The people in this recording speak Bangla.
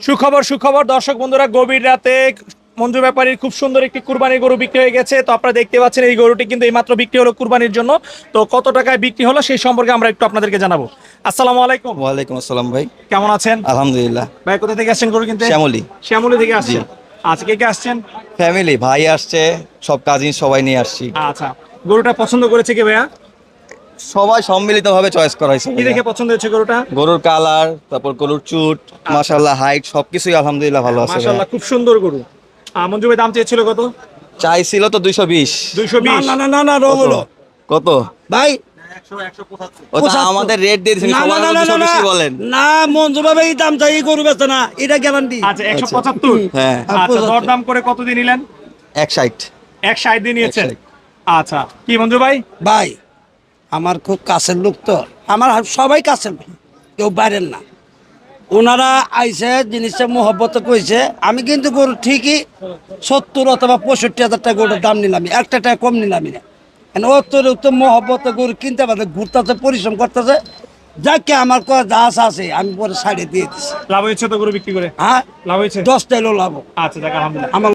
সুখবর সুখবর দর্শক বন্ধুরা, গভীর রাতে মঞ্জু ব্যাপারীর খুব সুন্দর একটি কুরবানির গরু বিক্রি হয়ে গেছে। তো আপনারা দেখতে পাচ্ছেন এই গরুটি কিন্তু এইমাত্র বিক্রি হলো কুরবানির জন্য। তো কত টাকায় বিক্রি হলো সেই সম্পর্কে আমরা একটু আপনাদেরকে জানাবো। আসসালামু আলাইকুম। ওয়ালাইকুম আসসালাম ভাই। কেমন আছেন? আলহামদুলিল্লাহ। ভাই কোথা থেকে আসছেন গরু কিনতে? শ্যামলী। শ্যামলী থেকে আসছেন। আচ্ছা, কে কে আসছেন? ফ্যামিলি, ভাই আসছে, সব কাজিন সবাই নিয়ে আসছি। আচ্ছা, গরুটা পছন্দ করেছে কি ভাইয়া? সবাই সম্মিলিতভাবে চয়েস করা হয়েছে কি ভাইয়া। দেখে পছন্দ হয়েছে গরুটা? গরুর কালার, তারপর গরুর চুট, মাশাআল্লাহ হাইট সবকিছুই আলহামদুলিল্লাহ ভালো আছে। মাশাআল্লাহ, খুব সুন্দর গরু। মঞ্জু ভাই দাম চেয়েছিল কত? চাইছিল তো 220। 220? না না না না রং হলো কত ভাই। ওটা আমাদের রেট দিয়ে দিয়েছেন, না না সবাই না না 220 বলেন। না মঞ্জু ভাবে এই দাম চাই, এই গরু বেচে না, এটা গ্যারান্টি। আচ্ছা, 175। হ্যাঁ। আচ্ছা, দরদাম করে কত দিয়ে নিলেন? 160। 160 দিয়ে নিয়েছেন। 160 আচ্ছা, কি মঞ্জু ভাই? ভাই আমার খুব কাছের লোক, তো আমার সবাই কাছের, কেউ বাইরের না। ওনারা আইসে জিনিসটা মোহব্বত কইছে, আমি কিন্তু গরু ঠিকই 70 অথবা 65,000 টাকা গরুর দাম নিলাম, একটা টাকা কম নিলাম না। অত মোহব্বত গরু কিনতে পারছে, ঘুরতেছে, পরিশ্রম করতেছে, যাকে আমার যা আছে আমি পরে সাইডে দিয়ে দিচ্ছি। লাভ হয়েছে তো গরু বিক্রি করে? হ্যাঁ, লাভ হয়েছে? 10 টাইলো লাভ। আচ্ছা, যাক আলহামদুলিল্লাহ। আমার